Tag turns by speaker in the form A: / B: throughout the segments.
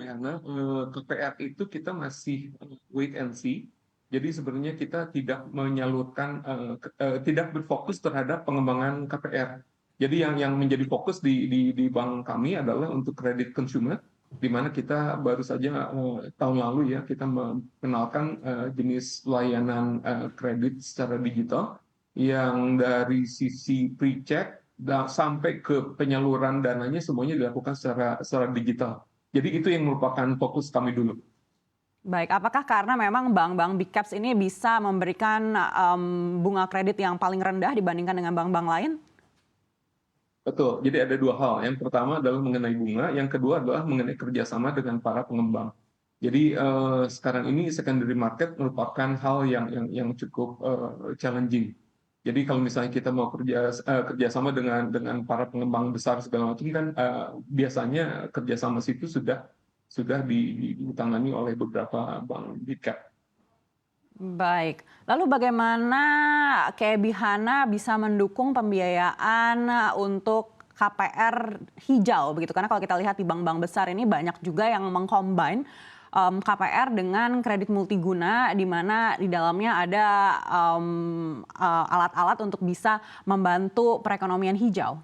A: Behana, KPR itu kita masih wait and see. Jadi sebenarnya kita tidak menyalurkan, tidak berfokus terhadap pengembangan KPR. Jadi yang menjadi fokus di bank kami adalah untuk kredit consumer, di mana kita baru saja tahun lalu ya kita mengenalkan jenis layanan kredit secara digital yang dari sisi pre-check sampai ke penyaluran dananya semuanya dilakukan secara digital. Jadi itu yang merupakan fokus kami dulu.
B: Baik, apakah karena memang bank-bank big caps ini bisa memberikan bunga kredit yang paling rendah dibandingkan dengan bank-bank lain?
A: Betul. Jadi ada dua hal. Yang pertama adalah mengenai bunga, yang kedua adalah mengenai kerjasama dengan para pengembang. Jadi sekarang ini secondary market merupakan hal yang cukup challenging. Jadi kalau misalnya kita mau kerjasama dengan para pengembang besar segala macam kan biasanya kerjasama situ sudah ditangani oleh beberapa bank big cap.
B: Baik, lalu bagaimana KB Hana bisa mendukung pembiayaan untuk KPR hijau begitu? Karena kalau kita lihat di bank-bank besar ini banyak juga yang mengcombine KPR dengan kredit multiguna di mana di dalamnya ada alat-alat untuk bisa membantu perekonomian hijau.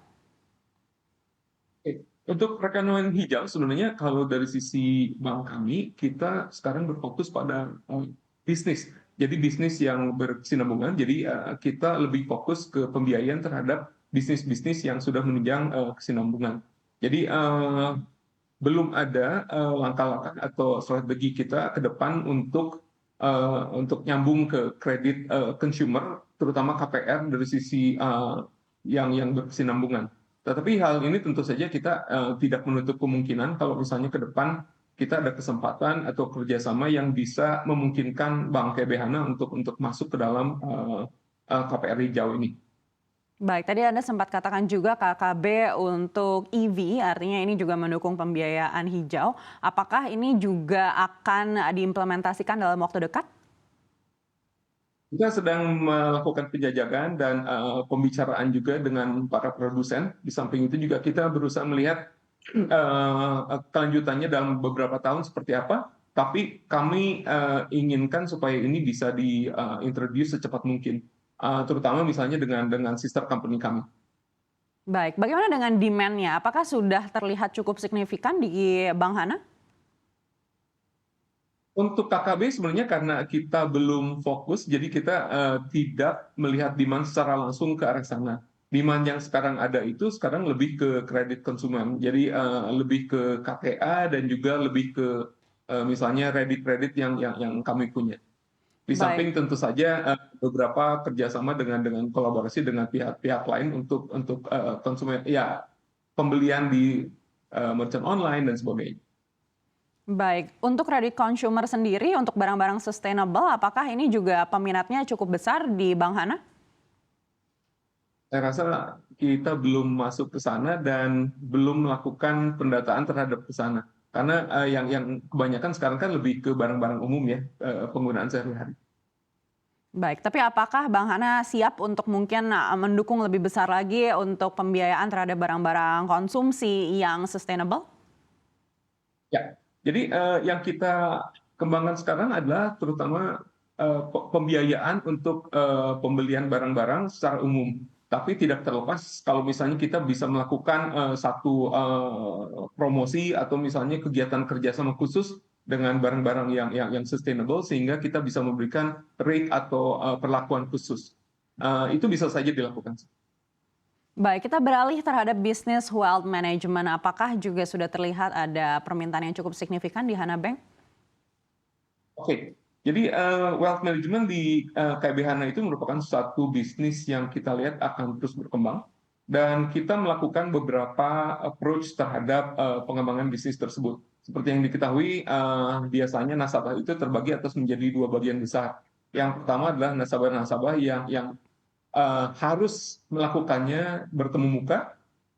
A: Untuk perekonomian hijau sebenarnya kalau dari sisi bank kami kita sekarang berfokus pada bisnis. Jadi bisnis yang berkesinambungan. Jadi kita lebih fokus ke pembiayaan terhadap bisnis-bisnis yang sudah menunjang kesinambungan. Jadi belum ada langkah-langkah atau strategi kita ke depan untuk nyambung ke kredit consumer, terutama KPR dari sisi yang berkesinambungan. Tetapi hal ini tentu saja kita tidak menutup kemungkinan kalau misalnya ke depan kita ada kesempatan atau kerjasama yang bisa memungkinkan Bank KBHana untuk masuk ke dalam KPR hijau ini.
B: Baik, tadi Anda sempat katakan juga KKB untuk EV, artinya ini juga mendukung pembiayaan hijau. Apakah ini juga akan diimplementasikan dalam waktu dekat?
A: Kita sedang melakukan penjajakan dan pembicaraan juga dengan para produsen. Di samping itu juga kita berusaha melihat kelanjutannya dalam beberapa tahun seperti apa. Tapi kami inginkan supaya ini bisa diintroduce secepat mungkin, terutama misalnya dengan sister company kami.
B: Baik, bagaimana dengan demand-nya? Apakah sudah terlihat cukup signifikan di Bank Hana?
A: Untuk KKB sebenarnya karena kita belum fokus, jadi kita tidak melihat demand secara langsung ke arah sana. Demand yang sekarang ada itu sekarang lebih ke kredit konsumen, jadi lebih ke KTA dan juga lebih ke misalnya kredit-kredit yang kami punya. Di
B: Baik.
A: samping tentu saja beberapa kerjasama dengan kolaborasi dengan pihak-pihak lain untuk konsumen, ya pembelian di merchant online dan sebagainya.
B: Baik, untuk kredit consumer sendiri untuk barang-barang sustainable, apakah ini juga peminatnya cukup besar di Bank Hana?
A: Saya rasa kita belum masuk ke sana dan belum melakukan pendataan terhadap ke sana. Karena yang kebanyakan sekarang kan lebih ke barang-barang umum ya, penggunaan sehari-hari.
B: Baik, tapi apakah Bank Hana siap untuk mungkin mendukung lebih besar lagi untuk pembiayaan terhadap barang-barang konsumsi yang sustainable?
A: Ya, jadi yang kita kembangkan sekarang adalah terutama pembiayaan untuk pembelian barang-barang secara umum. Tapi tidak terlepas kalau misalnya kita bisa melakukan satu promosi atau misalnya kegiatan kerjasama khusus dengan barang-barang yang sustainable sehingga kita bisa memberikan rate atau perlakuan khusus. Itu bisa saja dilakukan.
B: Baik, kita beralih terhadap bisnis wealth management. Apakah juga sudah terlihat ada permintaan yang cukup signifikan di Hana Bank?
A: Oke, jadi wealth management di KB Hana itu merupakan suatu bisnis yang kita lihat akan terus berkembang dan kita melakukan beberapa approach terhadap pengembangan bisnis tersebut. Seperti yang diketahui, biasanya nasabah itu terbagi atas menjadi dua bagian besar. Yang pertama adalah nasabah-nasabah yang harus melakukannya bertemu muka,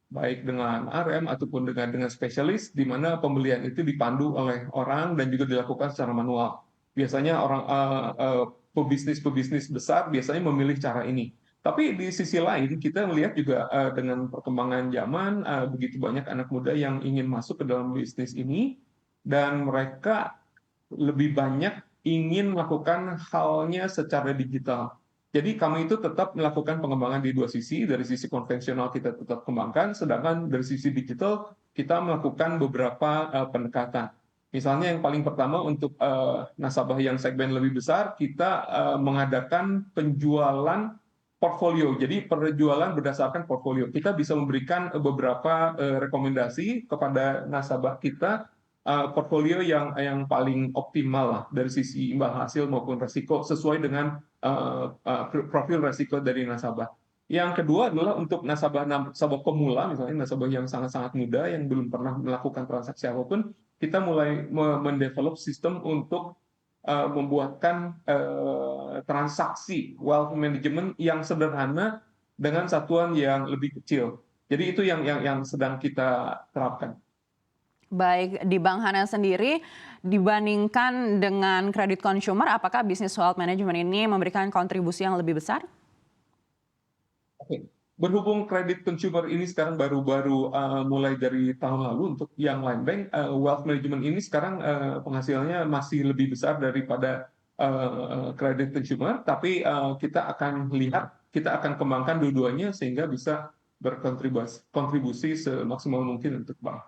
A: baik dengan RM ataupun dengan spesialis, di mana pembelian itu dipandu oleh orang dan juga dilakukan secara manual. Biasanya orang pebisnis-pebisnis besar biasanya memilih cara ini. Tapi di sisi lain kita melihat juga dengan perkembangan zaman begitu banyak anak muda yang ingin masuk ke dalam bisnis ini dan mereka lebih banyak ingin melakukan halnya secara digital. Jadi kami itu tetap melakukan pengembangan di dua sisi, dari sisi konvensional kita tetap kembangkan, sedangkan dari sisi digital kita melakukan beberapa pendekatan. Misalnya yang paling pertama untuk nasabah yang segmen lebih besar, kita mengadakan penjualan portfolio. Jadi penjualan berdasarkan portfolio. Kita bisa memberikan beberapa rekomendasi kepada nasabah kita portfolio yang paling optimal lah dari sisi imbal hasil maupun resiko sesuai dengan profil resiko dari nasabah. Yang kedua adalah untuk nasabah pemula, misalnya nasabah yang sangat-sangat muda yang belum pernah melakukan transaksi apapun, kita mulai mendevelop sistem untuk membuatkan transaksi wealth management yang sederhana dengan satuan yang lebih kecil. Jadi itu yang sedang kita terapkan.
B: Baik, di Bank Hana sendiri dibandingkan dengan kredit consumer, apakah bisnis wealth management ini memberikan kontribusi yang lebih besar?
A: Oke. Berhubung kredit consumer ini sekarang baru-baru mulai dari tahun lalu untuk yang Line Bank, wealth management ini sekarang penghasilannya masih lebih besar daripada kredit consumer, tapi kita akan lihat, kita akan kembangkan dua-duanya sehingga bisa berkontribusi semaksimal mungkin untuk bank.